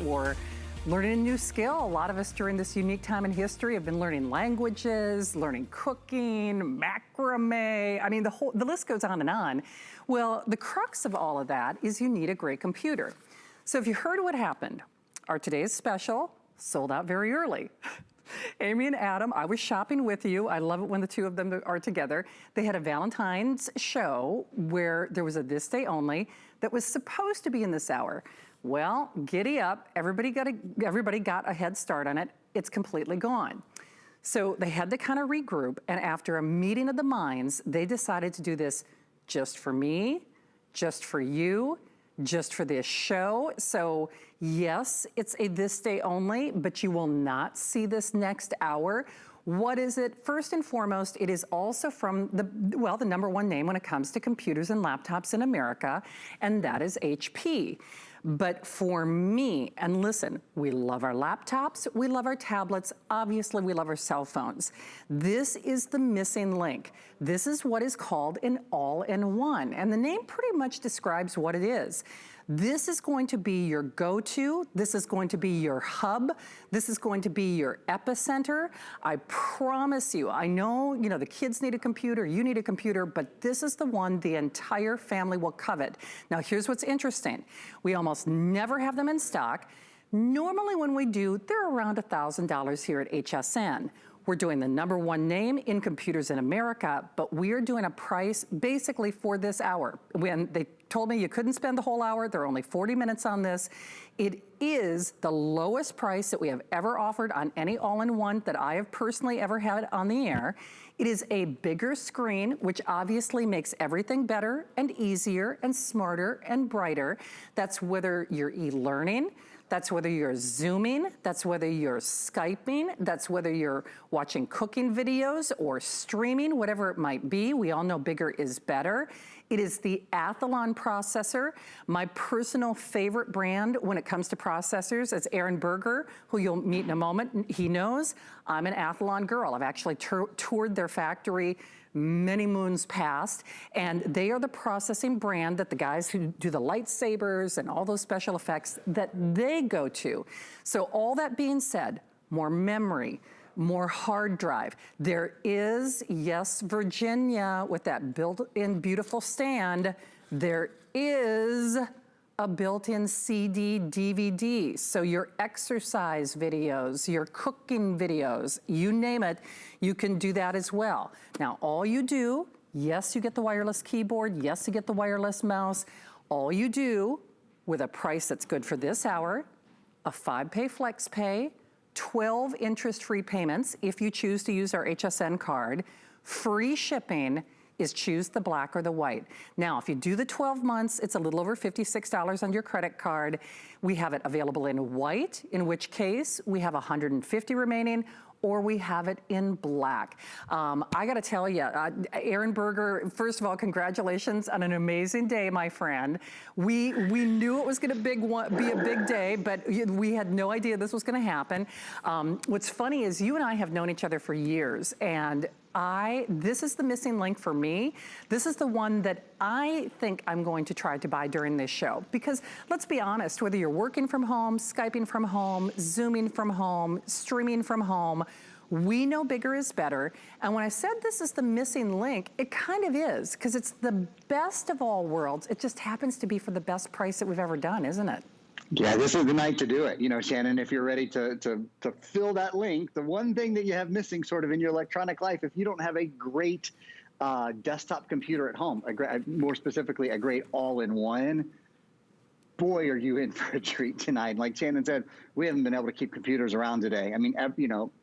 or learning a new skill. A lot of us during this unique time in history have been learning languages, learning cooking, macrame. I mean, the list goes on and on. Well, the crux of all of that is you need a great computer. So if you heard what happened, our today's special sold out very early. Amy and Adam, I was shopping with you. I love it when the two of them are together. They had a Valentine's show where there was a this day only that was supposed to be in this hour. Well, giddy up, everybody got a head start on it. It's completely gone. So they had to kind of regroup, and after a meeting of the minds, they decided to do this just for me, just for you, just for this show. So yes, it's a this day only, but you will not see this next hour. What is it? First and foremost, it is also from the #1 name when it comes to computers and laptops in America, and that is HP. But for me, and listen, we love our laptops, we love our tablets, obviously we love our cell phones. This is the missing link. This is what is called an all-in-one, and the name pretty much describes what it is. This is going to be your go-to. This is going to be your hub. This is going to be your epicenter. I promise you, I know, the kids need a computer, you need a computer, but this is the one the entire family will covet. Now, here's what's interesting. We almost never have them in stock. Normally when we do, they're around $1,000 here at HSN. We're doing the #1 name in computers in America, but we are doing a price basically for this hour. When they told me you couldn't spend the whole hour, there are only 40 minutes on this. It is the lowest price that we have ever offered on any all-in-one that I have personally ever had on the air. It is a bigger screen, which obviously makes everything better and easier and smarter and brighter. That's whether you're e-learning, that's whether you're Zooming, that's whether you're Skyping, that's whether you're watching cooking videos or streaming, whatever it might be. We all know bigger is better. It is the Athlon processor. My personal favorite brand when it comes to processors is Aaron Berger, who you'll meet in a moment. He knows I'm an Athlon girl. I've actually toured their factory many moons past, and they are the processing brand that the guys who do the lightsabers and all those special effects that they go to. So all that being said, more memory, more hard drive. There is, yes, Virginia, with that built-in beautiful stand, there is a built-in CD, DVD. So your exercise videos, your cooking videos, you name it, you can do that as well. Now, all you do, yes, you get the wireless keyboard, yes, you get the wireless mouse. All you do with a price that's good for this hour, a 5-pay flex pay, 12 interest-free payments if you choose to use our HSN card, free shipping, is choose the black or the white. Now, if you do the 12 months, it's a little over $56 on your credit card. We have it available in white, in which case we have 150 remaining, or we have it in black. I gotta tell you, Aaron Berger, first of all, congratulations on an amazing day, my friend. We knew it was gonna be a big day, but we had no idea this was gonna happen. What's funny is you and I have known each other for years, and this is the missing link for me. This is the one that I think I'm going to try to buy during this show. Because let's be honest, whether you're working from home, Skyping from home, Zooming from home, streaming from home, we know bigger is better. And when I said this is the missing link, it kind of is, because it's the best of all worlds. It just happens to be for the best price that we've ever done, isn't it? Yeah, this is the night to do it. Shannon, if you're ready to fill that link, the one thing that you have missing sort of in your electronic life, if you don't have a great desktop computer at home, more specifically, a great all-in-one, boy, are you in for a treat tonight. Like Shannon said, we haven't been able to keep computers around today. I mean,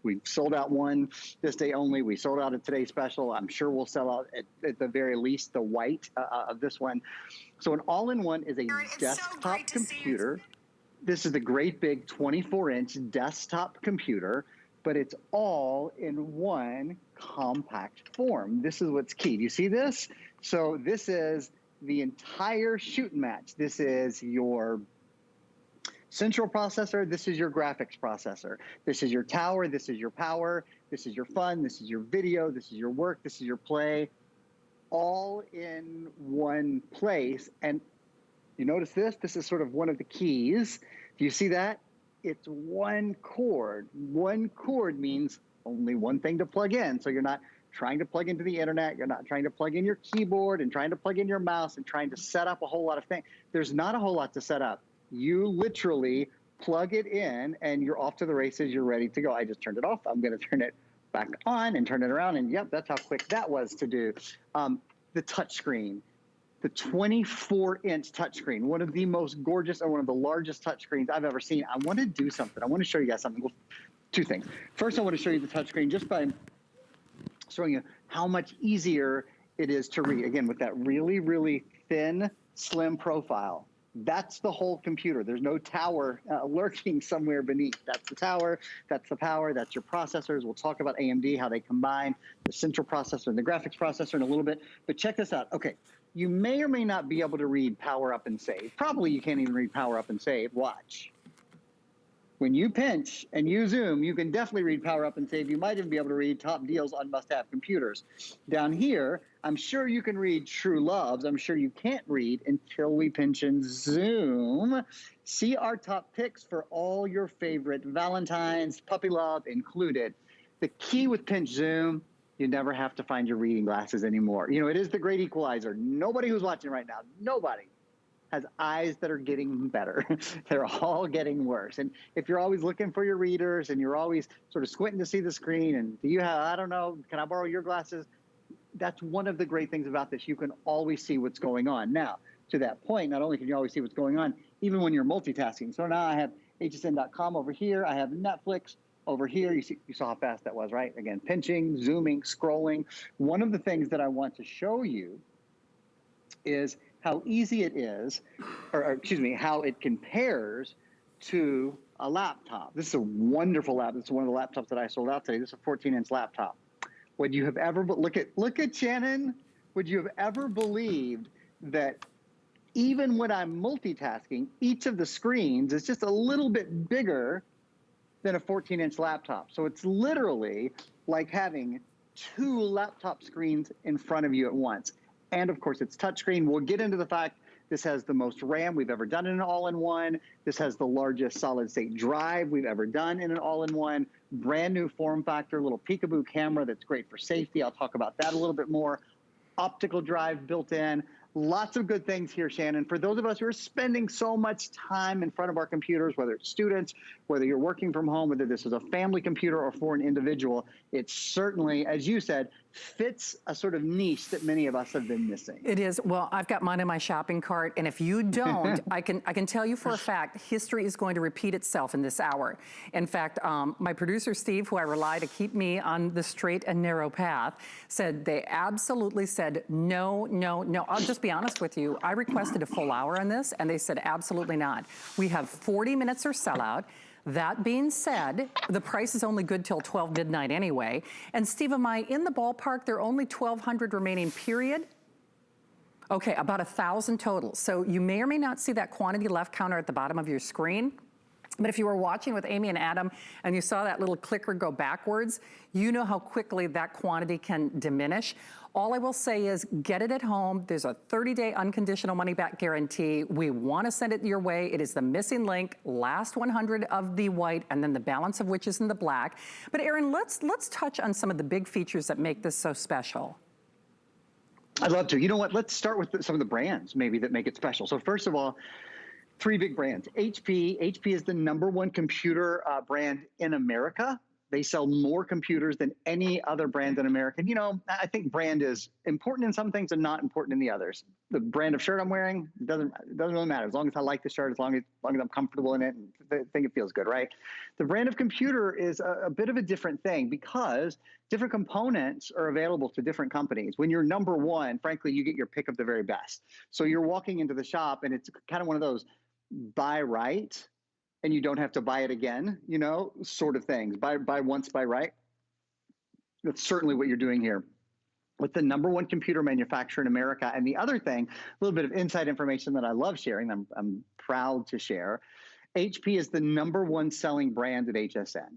we sold out one this day only. We sold out a today special. I'm sure we'll sell out at the very least the white of this one. So an all-in-one is a desktop computer. This is the great big 24-inch desktop computer, but it's all in one compact form. This is what's key. Do you see this? So this is the entire shooting match. This is your central processor. This is your graphics processor. This is your tower. This is your power. This is your fun. This is your video. This is your work. This is your play. All in one place. And you notice this? This is sort of one of the keys Do you see that? It's one cord. One cord means only one thing to plug in. So you're not trying to plug into the internet. You're not trying to plug in your keyboard and trying to plug in your mouse and trying to set up a whole lot of things. There's not a whole lot to set up. You literally plug it in and you're off to the races. You're ready to go. I just turned it off. I'm going to turn it back on and turn it around. And yep, that's how quick that was to do. The touch screen. The 24-inch touchscreen, one of the most gorgeous and one of the largest touchscreens I've ever seen. I want to do something. I want to show you guys something. Well, two things. First, I want to show you the touchscreen just by showing you how much easier it is to read. Again, with that really, really thin, slim profile. That's the whole computer. There's no tower lurking somewhere beneath. That's the tower, that's the power, that's your processors. We'll talk about AMD, how they combine the central processor and the graphics processor in a little bit. But check this out. Okay, you may or may not be able to read power up and save. Probably you can't even read power up and save. Watch. When you pinch and you zoom, you can definitely read power up and save. You might even be able to read top deals on must-have computers. Down here, I'm sure you can read true loves. I'm sure you can't read until we pinch and zoom. See our top picks for all your favorite Valentine's, puppy love included. The key with pinch zoom, you never have to find your reading glasses anymore. You know, it is the great equalizer. Nobody who's watching right now, nobody has eyes that are getting better. They're all getting worse. And if you're always looking for your readers and you're always sort of squinting to see the screen and do you have, I don't know, can I borrow your glasses? That's one of the great things about this. You can always see what's going on. Now, to that point, not only can you always see what's going on, even when you're multitasking. So now I have hsn.com over here. I have Netflix over here. You saw how fast that was, right? Again, pinching, zooming, scrolling. One of the things that I want to show you is how easy it is, or excuse me, how it compares to a laptop. This is a wonderful laptop. This is one of the laptops that I sold out today. This is a 14-inch laptop. Would you have ever, look at Shannon, would you have ever believed that even when I'm multitasking, each of the screens is just a little bit bigger than a 14-inch laptop. So it's literally like having two laptop screens in front of you at once. And of course, it's touchscreen. We'll get into the fact this has the most RAM we've ever done in an all-in-one. This has the largest solid-state drive we've ever done in an all-in-one. Brand new form factor, little peekaboo camera that's great for safety. I'll talk about that a little bit more. Optical drive built in. Lots of good things here, Shannon. For those of us who are spending so much time in front of our computers, whether it's students, whether you're working from home, whether this is a family computer or for an individual, it certainly, as you said, fits a sort of niche that many of us have been missing. It is. Well, I've got mine in my shopping cart, and if you don't, I can tell you for a fact, history is going to repeat itself in this hour. In fact, my producer, Steve, who I rely to keep me on the straight and narrow path, said they absolutely said, no, no, no. I'll just be honest with you. I requested a full hour on this, and they said absolutely not. We have 40 minutes or sellout. That being said, the price is only good till 12 midnight anyway. And Steve, am I in the ballpark? There are only 1,200 remaining, period? Okay, about 1,000 total. So you may or may not see that quantity left counter at the bottom of your screen. But if you were watching with Amy and Adam and you saw that little clicker go backwards, you know how quickly that quantity can diminish. All I will say is get it at home. There's a 30-day unconditional money-back guarantee. We want to send it your way. It is the missing link, last 100 of the white, and then the balance of which is in the black. But Aaron, let's touch on some of the big features that make this so special. I'd love to. You know what? Let's start with some of the brands maybe that make it special. So first of all, three big brands. HP is the #1 computer brand in America. They sell more computers than any other brand in America. You know, I think brand is important in some things and not important in the others. The brand of shirt I'm wearing, doesn't really matter. As long as I like the shirt, as long as I'm comfortable in it, and I think it feels good, right? The brand of computer is a bit of a different thing because different components are available to different companies. When you're #1, frankly, you get your pick of the very best. So you're walking into the shop and it's kind of one of those buy right, and you don't have to buy it again, you know, sort of things. Buy once, buy right. That's certainly what you're doing here with the #1 computer manufacturer in America. And the other thing, a little bit of inside information that I love sharing, I'm proud to share. HP is the #1 selling brand at HSN.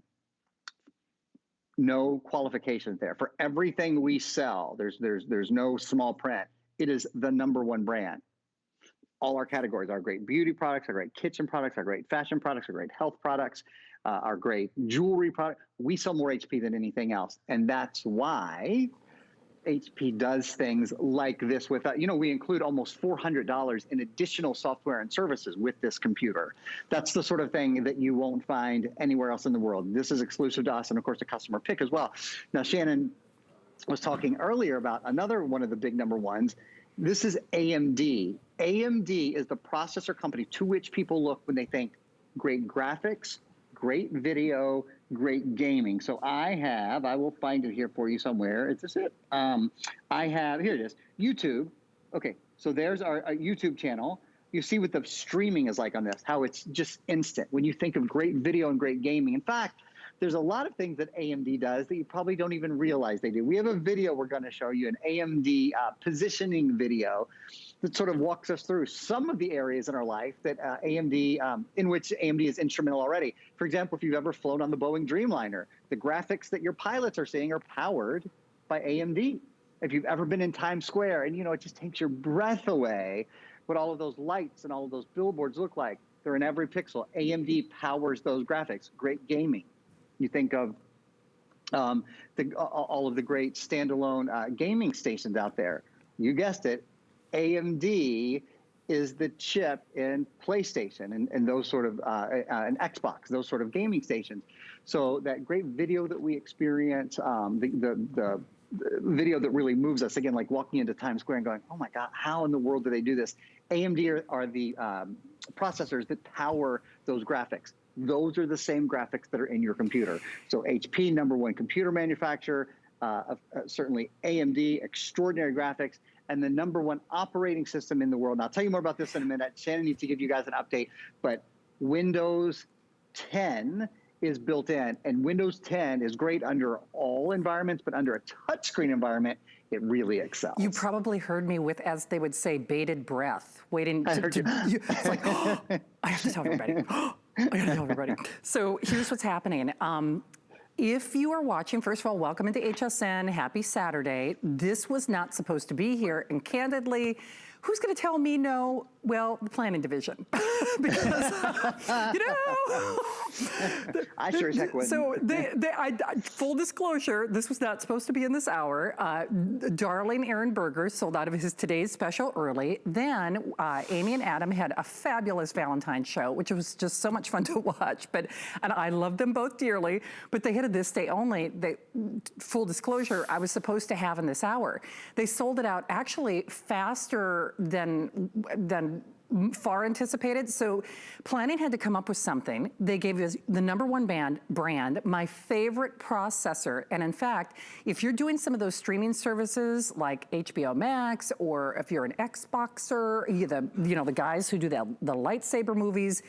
No qualifications there. For everything we sell, there's no small print. It is the #1 brand. all our categories, our great beauty products, our great kitchen products, our great fashion products, our great health products, our great jewelry product. We sell more HP than anything else. And that's why HP does things like this with, we include almost $400 in additional software and services with this computer. That's the sort of thing that you won't find anywhere else in the world. This is exclusive to us, and of course, a customer pick as well. Now, Shannon was talking earlier about another one of the big number ones. This is AMD. AMD is the processor company to which people look when they think great graphics, great video, great gaming. So I will find it here for you somewhere. Is this it? Here it is, YouTube. Okay, so there's our YouTube channel. You see what the streaming is like on this, how it's just instant. When you think of great video and great gaming. In fact, there's a lot of things that AMD does that you probably don't even realize they do. We have a video we're going to show you, an AMD positioning video that sort of walks us through some of the areas in our life that in which AMD is instrumental already. For example, if you've ever flown on the Boeing Dreamliner, the graphics that your pilots are seeing are powered by AMD. If you've ever been in Times Square, and it just takes your breath away what all of those lights and all of those billboards look like. They're in every pixel. AMD powers those graphics. Great gaming. You think of all of the great standalone gaming stations out there. You guessed it, AMD is the chip in PlayStation and those sort of, and Xbox, those sort of gaming stations. So that great video that we experience, the video that really moves us, again, like walking into Times Square and going, oh my God, how in the world do they do this? AMD are the processors that power those graphics. Those are the same graphics that are in your computer. So HP, number one computer manufacturer, certainly AMD, extraordinary graphics, and the number one operating system in the world. And I'll tell you more about this in a minute. Shannon needs to give you guys an update, but Windows 10 is built in, and Windows 10 is great under all environments, but under a touchscreen environment, it really excels. You probably heard me with, as they would say, bated breath, waiting it's like, oh, I have to tell everybody. I gotta tell everybody. So here's what's happening. If you are watching, first of all, welcome into HSN, happy Saturday. This was not supposed to be here, and candidly, who's gonna tell me no? Well, the planning division. Because, I sure as heck wouldn't. So full disclosure, this was not supposed to be in this hour. Darling Aaron Berger sold out of his today's special early. Then Amy and Adam had a fabulous Valentine's show, which was just so much fun to watch. And I love them both dearly, but they had a this day only. Full disclosure, I was supposed to have in this hour. They sold it out actually faster than far anticipated. So planning had to come up with something. They gave us the number one brand, my favorite processor. And in fact, if you're doing some of those streaming services like HBO Max, or if you're an Xboxer, the guys who do the lightsaber movies,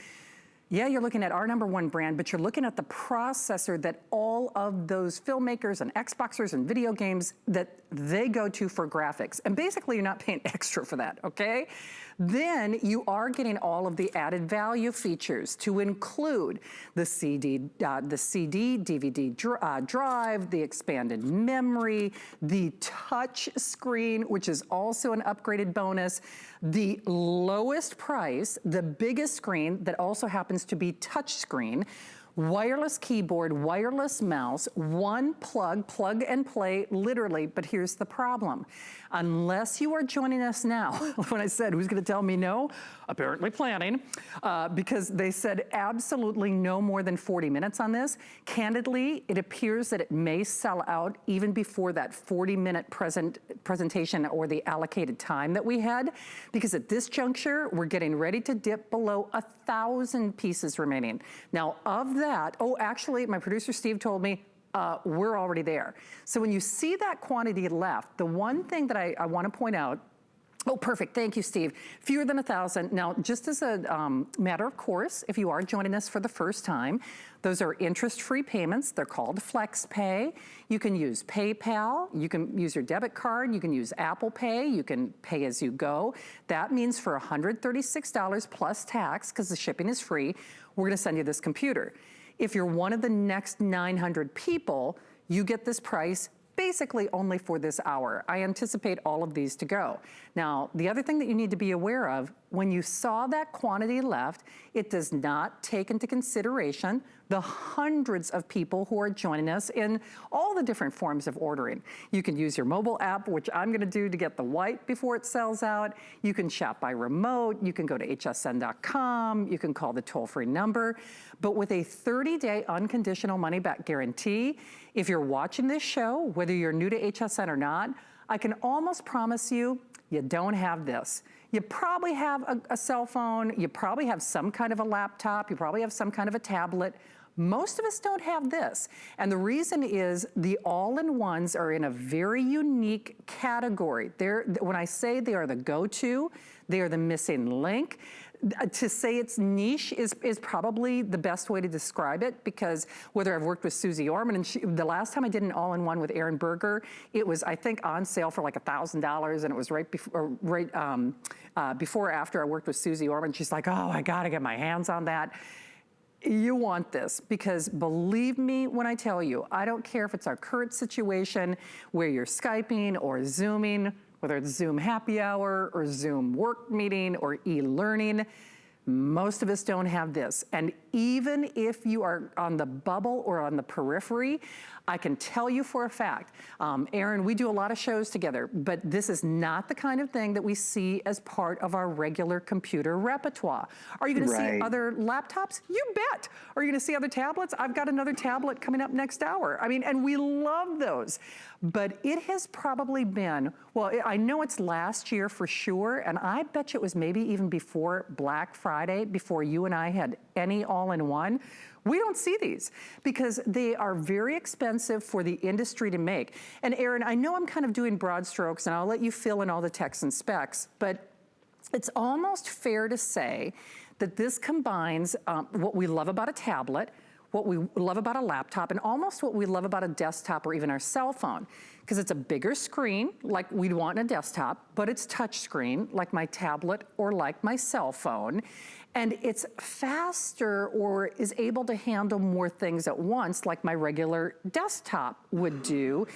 yeah, you're looking at our number one brand, but you're looking at the processor that all of those filmmakers and Xboxers and video games that they go to for graphics. And basically, you're not paying extra for that, okay? Then you are getting all of the added value features to include the CD, DVD drive, the expanded memory, the touch screen, which is also an upgraded bonus, the lowest price, the biggest screen that also happens to be touch screen, wireless keyboard, wireless mouse, one plug and play, literally. But here's the problem. Unless you are joining us now, when I said, who's gonna tell me no? Apparently planning, because they said absolutely no more than 40 minutes on this. Candidly, it appears that it may sell out even before that 40-minute presentation or the allocated time that we had, because at this juncture, we're getting ready to dip below 1,000 pieces remaining. Now, of that, actually, my producer Steve told me, we're already there. So when you see that quantity left, the one thing that I want to point out, oh, perfect. Thank you, Steve. Fewer than 1,000. Now, just as a matter of course, if you are joining us for the first time, those are interest-free payments. They're called FlexPay. You can use PayPal. You can use your debit card. You can use Apple Pay. You can pay as you go. That means for $136 plus tax, because the shipping is free, we're going to send you this computer. If you're one of the next 900 people, you get this price basically only for this hour. I anticipate all of these to go. Now, the other thing that you need to be aware of, when you saw that quantity left, it does not take into consideration the hundreds of people who are joining us in all the different forms of ordering. You can use your mobile app, which I'm gonna do to get the white before it sells out. You can shop by remote. You can go to hsn.com. You can call the toll-free number. But with a 30-day unconditional money-back guarantee, if you're watching this show, whether you're new to HSN or not, I can almost promise you, you don't have this. You probably have a cell phone. You probably have some kind of a laptop. You probably have some kind of a tablet. Most of us don't have this. And the reason is the all-in-ones are in a very unique category. When I say they are the go-to, they are the missing link. To say it's niche is probably the best way to describe it, because whether I've worked with Susie Orman, and the last time I did an all-in-one with Aaron Berger, it was, I think, on sale for like $1,000, and it was right before, before or after I worked with Susie Orman. She's like, oh, I gotta get my hands on that. You want this, because believe me when I tell you, I don't care if it's our current situation where you're Skyping or Zooming, whether it's Zoom happy hour or Zoom work meeting or e-learning, most of us don't have this. And even if you are on the bubble or on the periphery, I can tell you for a fact, Aaron, we do a lot of shows together, but this is not the kind of thing that we see as part of our regular computer repertoire. Are you gonna see other laptops? You bet. Are you gonna see other tablets? I've got another tablet coming up next hour. I mean, and we love those. But it has probably been, well, I know it's last year for sure, and I bet you it was maybe even before Black Friday, before you and I had any all-in-one. We don't see these because they are very expensive for the industry to make. And Aaron, I know I'm kind of doing broad strokes, and I'll let you fill in all the techs and specs, but it's almost fair to say that this combines what we love about a tablet, what we love about a laptop, and almost what we love about a desktop or even our cell phone. Because it's a bigger screen, like we'd want in a desktop, but it's touch screen, like my tablet or like my cell phone. And it's faster or is able to handle more things at once, like my regular desktop would do.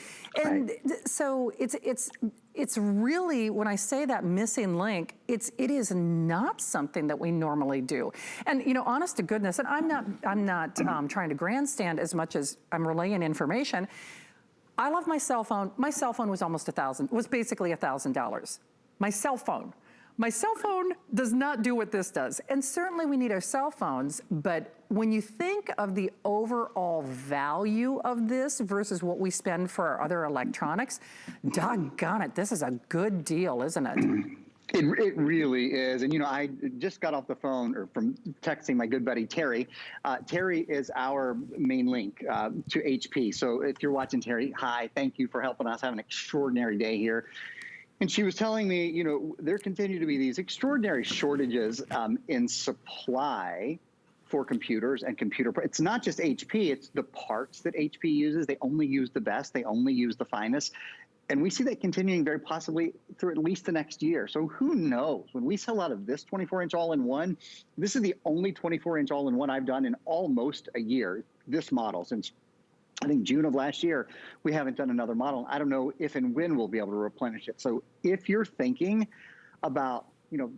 And so it's really, when I say that missing link, it is not something that we normally do. And you know, honest to goodness, and I'm not trying to grandstand as much as I'm relaying information. I love my cell phone. My cell phone was almost was basically $1,000. My cell phone. My cell phone does not do what this does. And certainly we need our cell phones, but when you think of the overall value of this versus what we spend for our other electronics, doggone it, this is a good deal, isn't it? It really is. And, you know, I just got off the phone or from texting my good buddy, Terry. Terry is our main link to HP. So if you're watching, Terry, hi, thank you for helping us have an extraordinary day here. And she was telling me, you know, there continue to be these extraordinary shortages in supply for computers and it's not just HP, it's the parts that HP uses. They only use the best, they only use the finest. And we see that continuing very possibly through at least the next year. So who knows? When we sell out of this 24-inch all-in-one, this is the only 24-inch all-in-one I've done in almost a year, this model, since I think June of last year. We haven't done another model. I don't know if and when we'll be able to replenish it. So if you're thinking about, you know,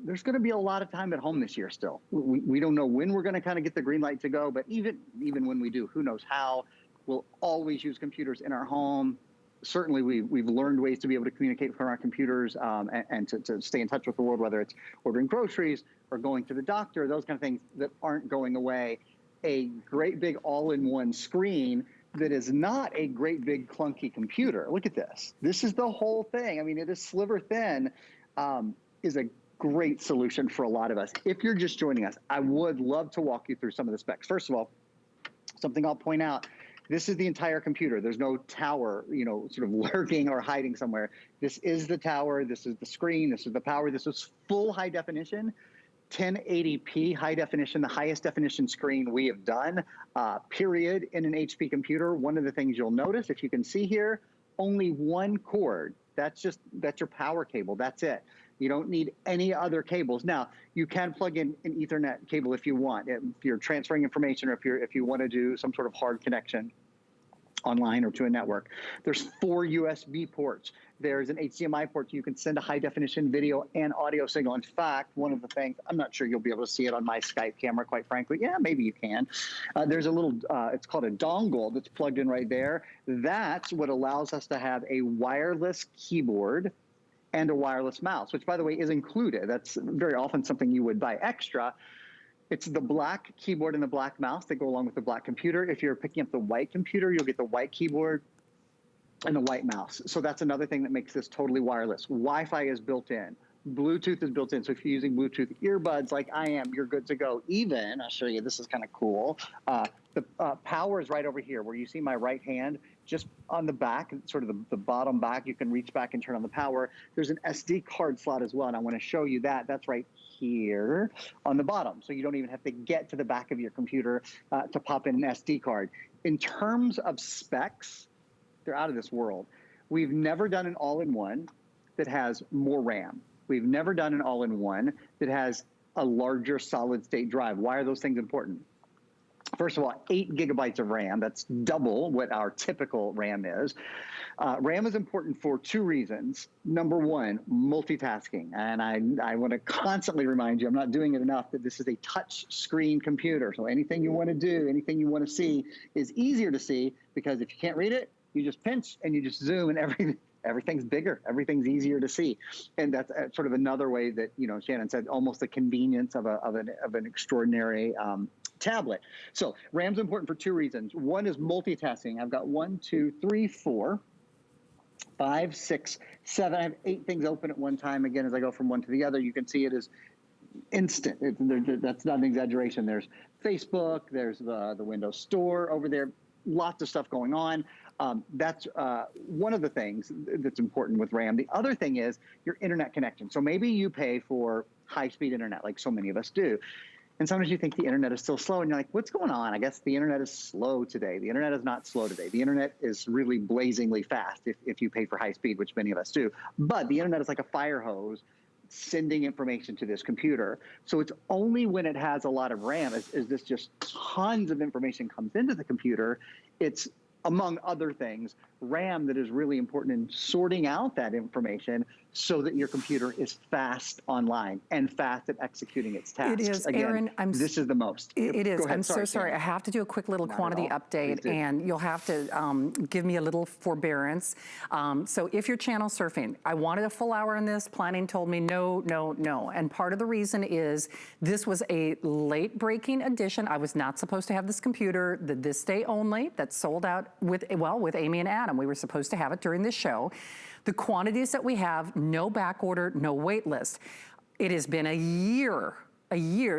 there's going to be a lot of time at home this year still. We don't know when we're going to kind of get the green light to go, but even when we do, who knows how. We'll always use computers in our home. Certainly we've learned ways to be able to communicate from our computers and to stay in touch with the world, whether it's ordering groceries or going to the doctor, those kind of things that aren't going away. A great big all-in-one screen that is not a great big clunky computer. Look at this. This is the whole thing. I mean, it is sliver thin, is a great solution for a lot of us. If you're just joining us, I would love to walk you through some of the specs. First of all, something I'll point out, this is the entire computer. There's no tower, you know, sort of lurking or hiding somewhere. This is the tower. This is the screen. This is the power. This is full high definition. 1080p high definition, the highest definition screen we have done, period, in an HP computer. One of the things you'll notice, if you can see here, only one cord. That's your power cable. That's it. You don't need any other cables. Now, you can plug in an Ethernet cable if you want, if you're transferring information or if you want to do some sort of hard connection. online or to a network. There's 4 USB ports. There's an HDMI port. You can send a high definition video and audio signal. In fact, one of the things, I'm not sure you'll be able to see it on my Skype camera, quite frankly. Yeah, maybe you can. There's a little, it's called a dongle that's plugged in right there. That's what allows us to have a wireless keyboard and a wireless mouse, which, by the way, is included. That's very often something you would buy extra. It's the black keyboard and the black mouse that go along with the black computer. If you're picking up the white computer, you'll get the white keyboard and the white mouse. So that's another thing that makes this totally wireless. Wi-Fi is built in. Bluetooth is built in. So if you're using Bluetooth earbuds like I am, you're good to go. Even, I'll show you, this is kind of cool. The power is right over here where you see my right hand, just on the back, sort of the bottom back. You can reach back and turn on the power. There's an SD card slot as well, and I want to show you that. That's right here on the bottom. So you don't even have to get to the back of your computer to pop in an SD card. In terms of specs, they're out of this world. We've never done an all-in-one that has more RAM. We've never done an all-in-one that has a larger solid-state drive. Why are those things important? First of all, 8 gigabytes of RAM. That's double what our typical RAM is. RAM is important for 2 reasons. Number one, multitasking. And I want to constantly remind you, I'm not doing it enough, that this is a touch screen computer. So anything you want to do, anything you want to see is easier to see, because if you can't read it, you just pinch and you just zoom and everything's bigger, everything's easier to see. And that's sort of another way that, you know, Shannon said, almost the convenience of an extraordinary tablet. So RAM's important for 2 reasons. One is multitasking. I've got 1, 2, 3, 4, 5, 6, 7. I have 8 things open at one time. Again, as I go from one to the other, you can see it is instant. That's not an exaggeration. There's Facebook, there's the Windows Store over there, lots of stuff going on. That's one of the things that's important with RAM. The other thing is your internet connection. So maybe you pay for high-speed internet, like so many of us do. And sometimes you think the internet is still slow, and you're like, what's going on? I guess the internet is slow today. The internet is not slow today. The internet is really blazingly fast if you pay for high speed, which many of us do. But the internet is like a fire hose sending information to this computer. So it's only when it has a lot of RAM, as this just tons of information comes into the computer, it's, among other things, RAM that is really important in sorting out that information so that your computer is fast online and fast at executing its tasks. It is, Again, Aaron, this is the most. It is. Go ahead. I'm so sorry. I have to do a quick little quantity update, and you'll have to give me a little forbearance. So if you're channel surfing, I wanted a full hour on this. Planning told me no, no, no. And part of the reason is this was a late breaking edition. I was not supposed to have this computer, the this day only, that sold out with Amy and Adam. We were supposed to have it during this show. The quantities that we have, no back order, no wait list. It has been a year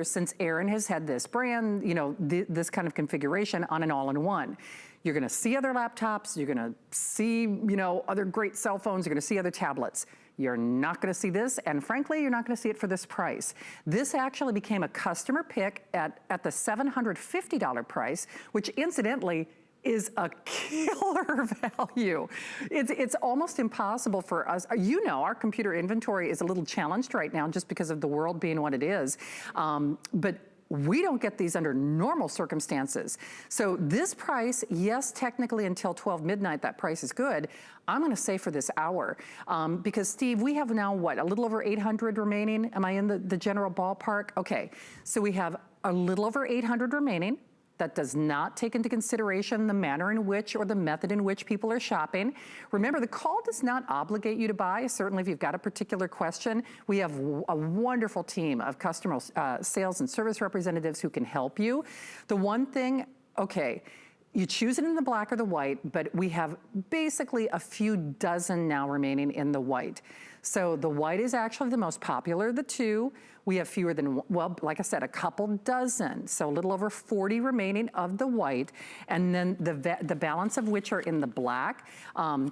since Aaron has had this brand, you know, this kind of configuration on an all-in-one. You're gonna see other laptops, you're gonna see, you know, other great cell phones, you're gonna see other tablets. You're not gonna see this, and frankly, you're not gonna see it for this price. This actually became a customer pick at the $750 price, which incidentally, is a killer value. It's almost impossible for us. You know, our computer inventory is a little challenged right now just because of the world being what it is. But we don't get these under normal circumstances. So this price, yes, technically until 12 midnight, that price is good. I'm gonna say for this hour, because Steve, we have now what, a little over 800 remaining? Am I in the general ballpark? Okay, so we have a little over 800 remaining. That does not take into consideration the manner in which or the method in which people are shopping. Remember, the call does not obligate you to buy. Certainly, if you've got a particular question, we have a wonderful team of customer sales and service representatives who can help you. The one thing, okay, you choose it in the black or the white, but we have basically a few dozen now remaining in the white. So the white is actually the most popular of the two. We have fewer than, well, like I said, a couple dozen, so a little over 40 remaining of the white, and then the balance of which are in the black.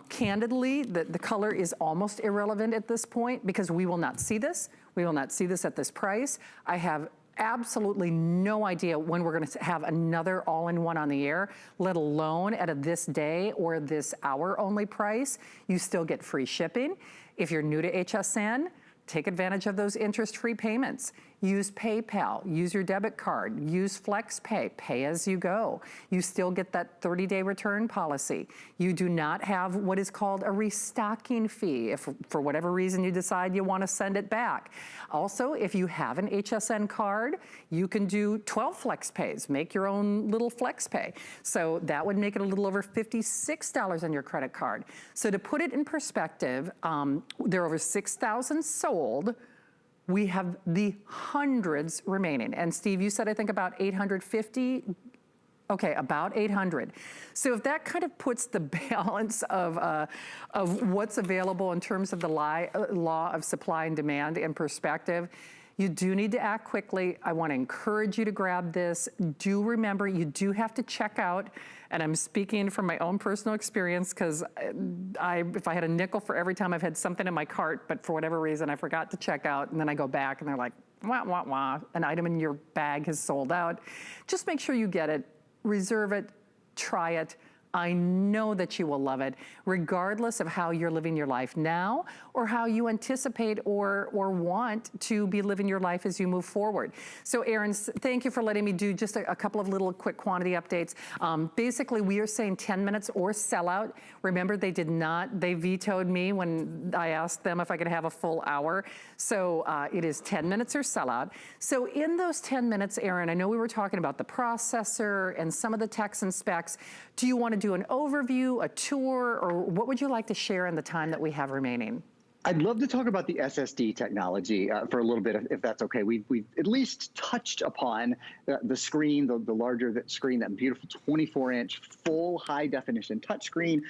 Candidly, the color is almost irrelevant at this point because we will not see this. We will not see this at this price. I have absolutely no idea when we're going to have another all-in-one on the air, let alone at this day or this hour only price. You still get free shipping. If you're new to HSN, take advantage of those interest-free payments. use PayPal, use your debit card, use FlexPay, pay as you go. You still get that 30-day return policy. You do not have what is called a restocking fee if for whatever reason you decide you want to send it back. Also, if you have an HSN card, you can do 12 FlexPays, make your own little FlexPay. So that would make it a little over $56 on your credit card. So to put it in perspective, there are over 6,000 sold. We have the hundreds remaining. And Steve, you said I think about 850. Okay, about 800. So if that kind of puts the balance of what's available in terms of the law of supply and demand in perspective, you do need to act quickly. I want to encourage you to grab this. Do remember, you do have to check out, and I'm speaking from my own personal experience because if I had a nickel for every time I've had something in my cart, but for whatever reason I forgot to check out, and then I go back and they're like, wah, wah, wah, an item in your bag has sold out. Just make sure you get it, reserve it, try it. I know that you will love it, regardless of how you're living your life now or how you anticipate or want to be living your life as you move forward. So Aaron, thank you for letting me do just a couple of little quick quantity updates. Basically, we are saying 10 minutes or sell out. Remember, they vetoed me when I asked them if I could have a full hour. So it is 10 minutes or sell out. So in those 10 minutes, Aaron, I know we were talking about the processor and some of the techs and specs. Do you want to do an overview, a tour, or what would you like to share in the time that we have remaining? I'd love to talk about the SSD technology for a little bit, if that's okay. We've at least touched upon the screen, the larger screen, that beautiful 24-inch full high-definition touchscreen.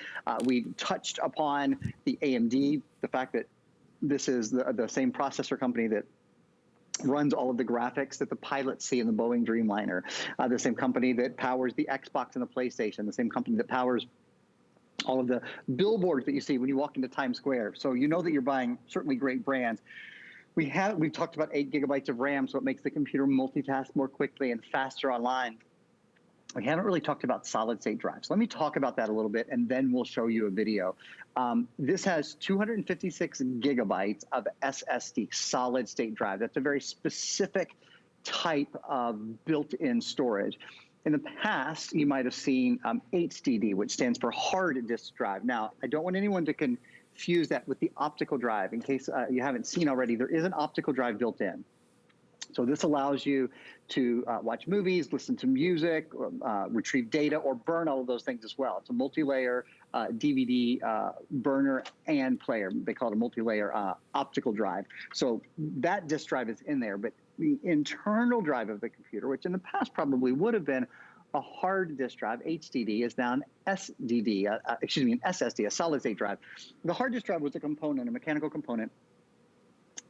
We touched upon the AMD, the fact that this is the same processor company that runs all of the graphics that the pilots see in the Boeing Dreamliner, the same company that powers the Xbox and the PlayStation, the same company that powers all of the billboards that you see when you walk into Times Square. So you know that you're buying certainly great brands. We've talked about 8 gigabytes of RAM, so it makes the computer multitask more quickly and faster online. We haven't really talked about solid-state drives. Let me talk about that a little bit, and then we'll show you a video. This has 256 gigabytes of SSD, solid-state drive. That's a very specific type of built-in storage. In the past, you might have seen HDD, which stands for hard disk drive. Now, I don't want anyone to confuse that with the optical drive. In case you haven't seen already, there is an optical drive built in. So this allows you to watch movies, listen to music, retrieve data, or burn all of those things as well. It's a multi-layer DVD burner and player. They call it a multi-layer optical drive. So that disk drive is in there, but the internal drive of the computer, which in the past probably would have been a hard disk drive, HDD, is now an SSD, an SSD, a solid-state drive. The hard disk drive was a component, a mechanical component.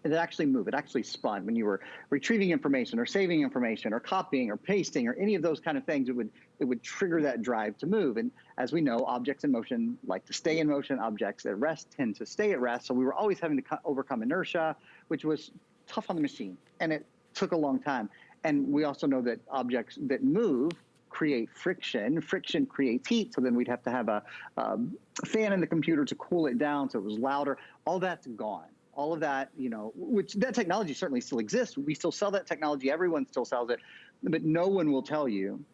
It actually moved. It actually spun when you were retrieving information or saving information or copying or pasting or any of those kind of things. It would trigger that drive to move. And as we know, objects in motion like to stay in motion. Objects at rest tend to stay at rest. So we were always having to overcome inertia, which was tough on the machine, and it took a long time. And we also know that objects that move create friction. Friction creates heat, so then we'd have to have a fan in the computer to cool it down so it was louder. All that's gone. All of that, which that technology certainly still exists. We still sell that technology. Everyone still sells it. But no one will tell you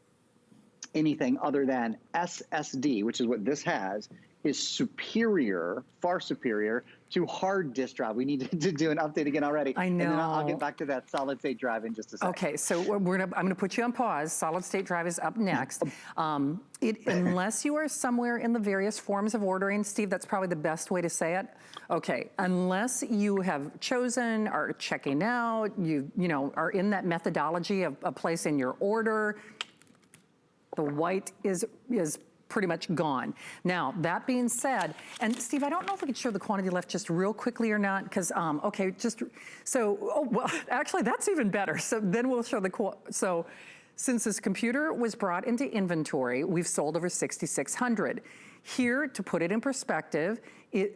anything other than SSD, which is what this has, is superior, far superior to hard disk drive. We need to do an update again already. I know. And then I'll get back to that solid state drive in just a second. Okay, so I'm gonna put you on pause. Solid state drive is up next. Unless you are somewhere in the various forms of ordering, Steve, that's probably the best way to say it. Okay, unless you have chosen, are checking out, you are in that methodology of placing your order, the white is pretty much gone. Now, that being said, and Steve, I don't know if we could show the quantity left just real quickly or not, because, okay, actually, that's even better. So then we'll show so since this computer was brought into inventory, we've sold over 6,600. Here, to put it in perspective,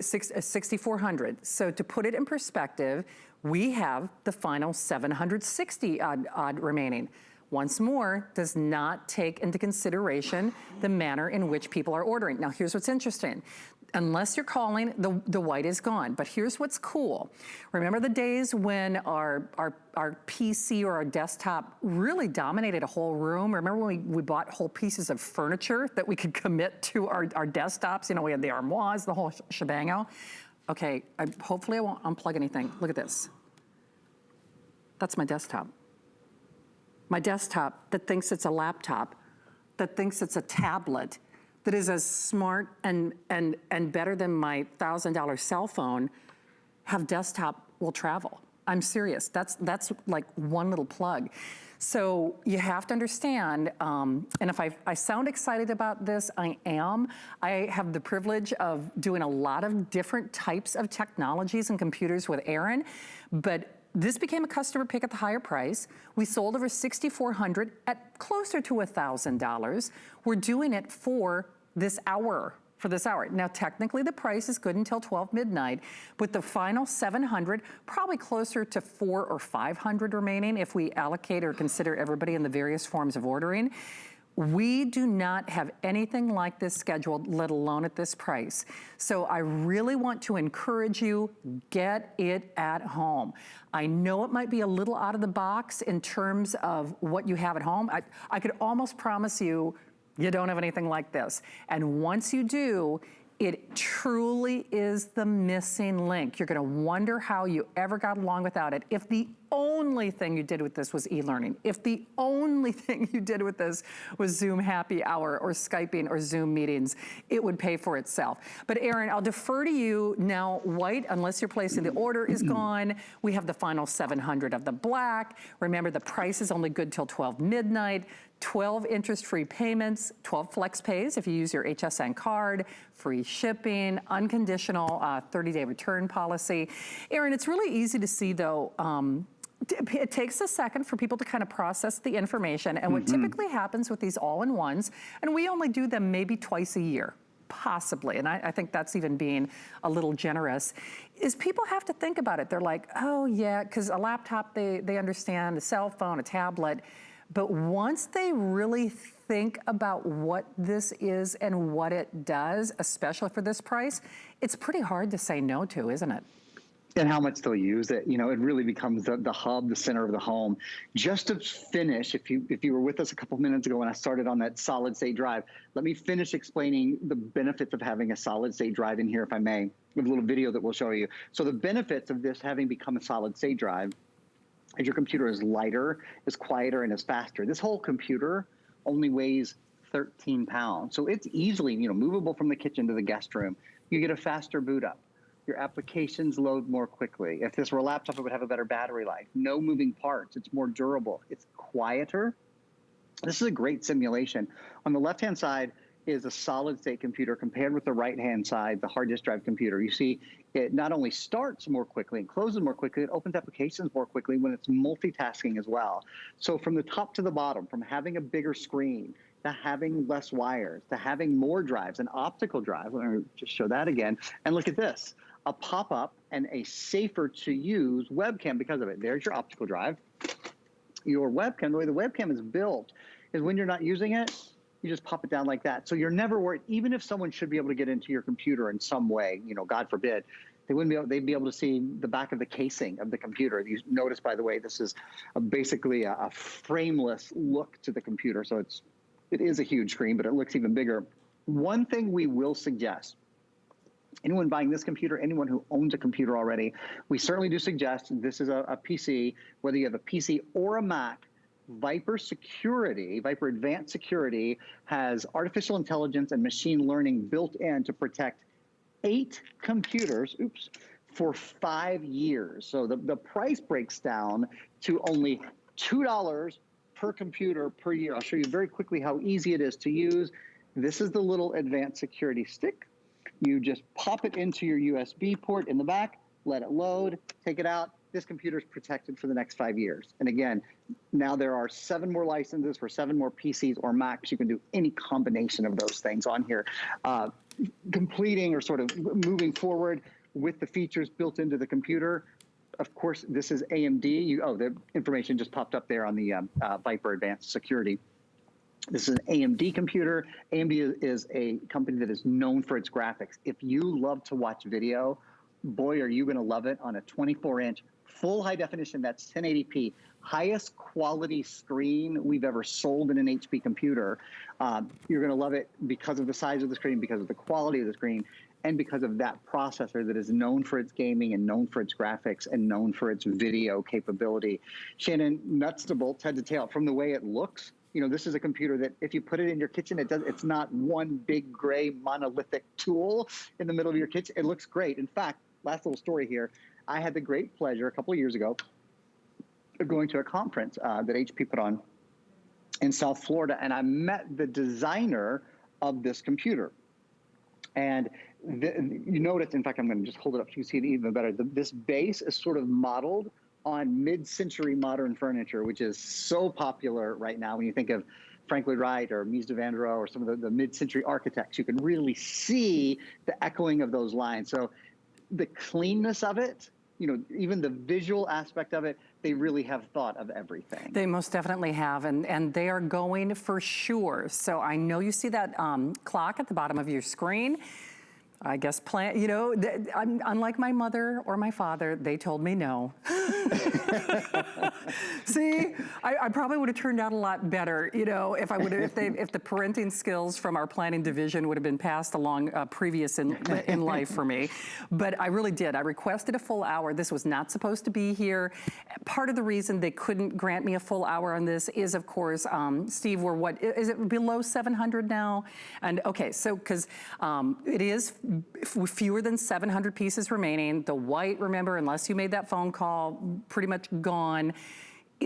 6,400. So to put it in perspective, we have the final 760 odd remaining. once more, does not take into consideration the manner in which people are ordering. Now, here's what's interesting. Unless you're calling, the white is gone. But here's what's cool. Remember the days when our PC or our desktop really dominated a whole room? Remember when we bought whole pieces of furniture that we could commit to our desktops? You know, we had the armoires, the whole shebango. Okay, hopefully I won't unplug anything. Look at this. That's my desktop. My desktop that thinks it's a laptop, that thinks it's a tablet, that is as smart and better than my $1,000 cell phone, have desktop will travel. I'm serious. That's like one little plug. So you have to understand, and if I sound excited about this, I am. I have the privilege of doing a lot of different types of technologies and computers with Aaron, but this became a customer pick at the higher price. We sold over 6,400 at closer to $1,000. We're doing it for this hour. Now, technically the price is good until 12 midnight, with the final 700, probably closer to 400 or 500 remaining if we allocate or consider everybody in the various forms of ordering. We do not have anything like this scheduled, let alone at this price. So I really want to encourage you, get it at home. I know it might be a little out of the box in terms of what you have at home. I could almost promise you, you don't have anything like this. And once you do, it truly is the missing link. You're gonna wonder how you ever got along without it. If the only thing you did with this was e-learning, if the only thing you did with this was Zoom happy hour or Skyping or Zoom meetings, it would pay for itself. But Aaron, I'll defer to you now. White, unless you're placing the order, is gone. We have the final 700 of the black. Remember, the price is only good till 12 midnight. 12 interest-free payments, 12 flex pays if you use your HSN card, free shipping, unconditional 30-day return policy. Aaron, it's really easy to see though, it takes a second for people to kind of process the information, and what typically happens with these all-in-ones, and we only do them maybe twice a year, possibly, and I think that's even being a little generous, is people have to think about it. They're like, oh yeah, because a laptop, they understand, a cell phone, a tablet, but once they really think about what this is and what it does, especially for this price, it's pretty hard to say no to, isn't it? And how much they'll use it. You know, it really becomes the hub, the center of the home. Just to finish, if you were with us a couple minutes ago when I started on that solid state drive, let me finish explaining the benefits of having a solid state drive in here, if I may. We have a little video that we'll show you. So the benefits of this having become a solid state drive is your computer is lighter, is quieter, and is faster. This whole computer only weighs 13 pounds. So it's easily, movable from the kitchen to the guest room. You get a faster boot up. Your applications load more quickly. If this were a laptop, it would have a better battery life. No moving parts. It's more durable. It's quieter. This is a great simulation. On the left-hand side is a solid-state computer compared with the right-hand side, the hard disk drive computer. You see, it not only starts more quickly and closes more quickly, it opens applications more quickly when it's multitasking as well. So from the top to the bottom, from having a bigger screen to having less wires, to having more drives, an optical drive, let me just show that again, and look at this, a pop-up and a safer to use webcam because of it. There's your optical drive. Your webcam, the way the webcam is built is when you're not using it, you just pop it down like that. So you're never worried, even if someone should be able to get into your computer in some way, God forbid, they'd be able to see the back of the casing of the computer. You notice, by the way, this is basically a frameless look to the computer. So it is a huge screen, but it looks even bigger. One thing we will suggest, anyone buying this computer, anyone who owns a computer already, we certainly do suggest, this is a PC, whether you have a PC or a Mac, Viper Security, Viper Advanced Security has artificial intelligence and machine learning built in to protect 8 computers, for 5 years. So the price breaks down to only $2 per computer per year. I'll show you very quickly how easy it is to use. This is the little advanced security stick. You just pop it into your USB port in the back, let it load, take it out. This computer is protected for the next 5 years. And again, now there are 7 more licenses for 7 more PCs or Macs. You can do any combination of those things on here. Completing or sort of moving forward with the features built into the computer, of course, this is AMD. Oh, the information just popped up there on the Viper Advanced Security. This is an AMD computer. AMD is a company that is known for its graphics. If you love to watch video, boy, are you going to love it on a 24-inch full high definition. That's 1080p, highest quality screen we've ever sold in an HP computer. You're going to love it because of the size of the screen, because of the quality of the screen, and because of that processor that is known for its gaming and known for its graphics and known for its video capability. Shannon, nuts to bolts, head to tail, from the way it looks. You know, this is a computer that if you put it in your kitchen, it's not one big gray monolithic tool in the middle of your kitchen. It looks great. In fact, last little story here, I had the great pleasure a couple of years ago of going to a conference that HP put on in South Florida, and I met the designer of this computer. And you notice, in fact, I'm going to just hold it up so you can see it even better. This base is sort of modeled on mid-century modern furniture, which is so popular right now. When you think of Frank Lloyd Wright or Mies van der Rohe or some of the mid-century architects, you can really see the echoing of those lines. So the cleanness of it, you know, even the visual aspect of it, they really have thought of everything. They most definitely have, and they are going for sure. So I know you see that clock at the bottom of your screen. I guess you know, unlike my mother or my father, they told me no. See, I probably would have turned out a lot better, you know, if the parenting skills from our planning division would have been passed along previous in life for me. But I really did. I requested a full hour. This was not supposed to be here. Part of the reason they couldn't grant me a full hour on this is, of course, Steve, we're what, is it below 700 now? And okay, so because it is fewer than 700 pieces remaining. The white, remember, unless you made that phone call, pretty much gone.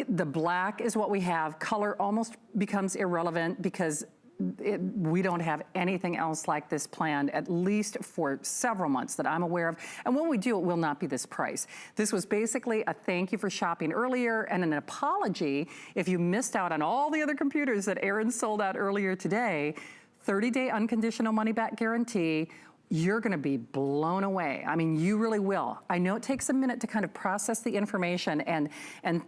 The black is what we have. Color almost becomes irrelevant because we don't have anything else like this planned, at least for several months that I'm aware of. And when we do, it will not be this price. This was basically a thank you for shopping earlier and an apology if you missed out on all the other computers that Aaron sold out earlier today. 30-day unconditional money-back guarantee. You're going to be blown away. I mean, you really will. I know it takes a minute to kind of process the information and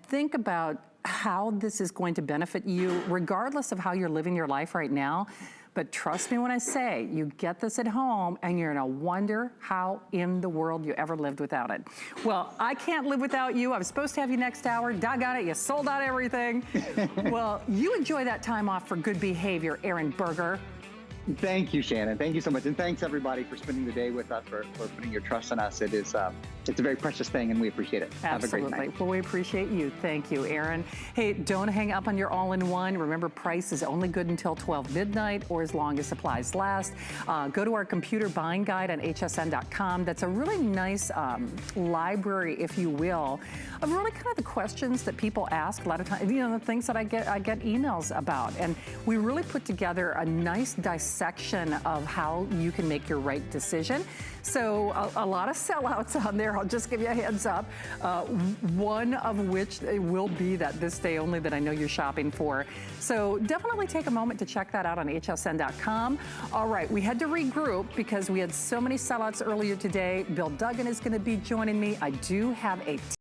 think about how this is going to benefit you, regardless of how you're living your life right now. But trust me when I say, you get this at home and you're gonna wonder how in the world you ever lived without it. Well, I can't live without you. I was supposed to have you next hour. Doggone it, you sold out everything. Well, you enjoy that time off for good behavior, Aaron Berger. Thank you, Shannon. Thank you so much. And thanks everybody for spending the day with us, for putting your trust in us. It's a very precious thing and we appreciate it. Absolutely. Have a great night. Well, we appreciate you. Thank you, Aaron. Hey, don't hang up on your all-in-one. Remember, price is only good until 12 midnight or as long as supplies last. Go to our computer buying guide on hsn.com. That's a really nice library, if you will, of really kind of the questions that people ask a lot of times, you know, the things that I get emails about. And we really put together a nice dissection of how you can make your right decision. So a lot of sellouts on there. I'll just give you a heads up. One of which will be that this day only that I know you're shopping for. So definitely take a moment to check that out on hsn.com. All right, we had to regroup because we had so many sellouts earlier today. Bill Duggan is going to be joining me. I do have a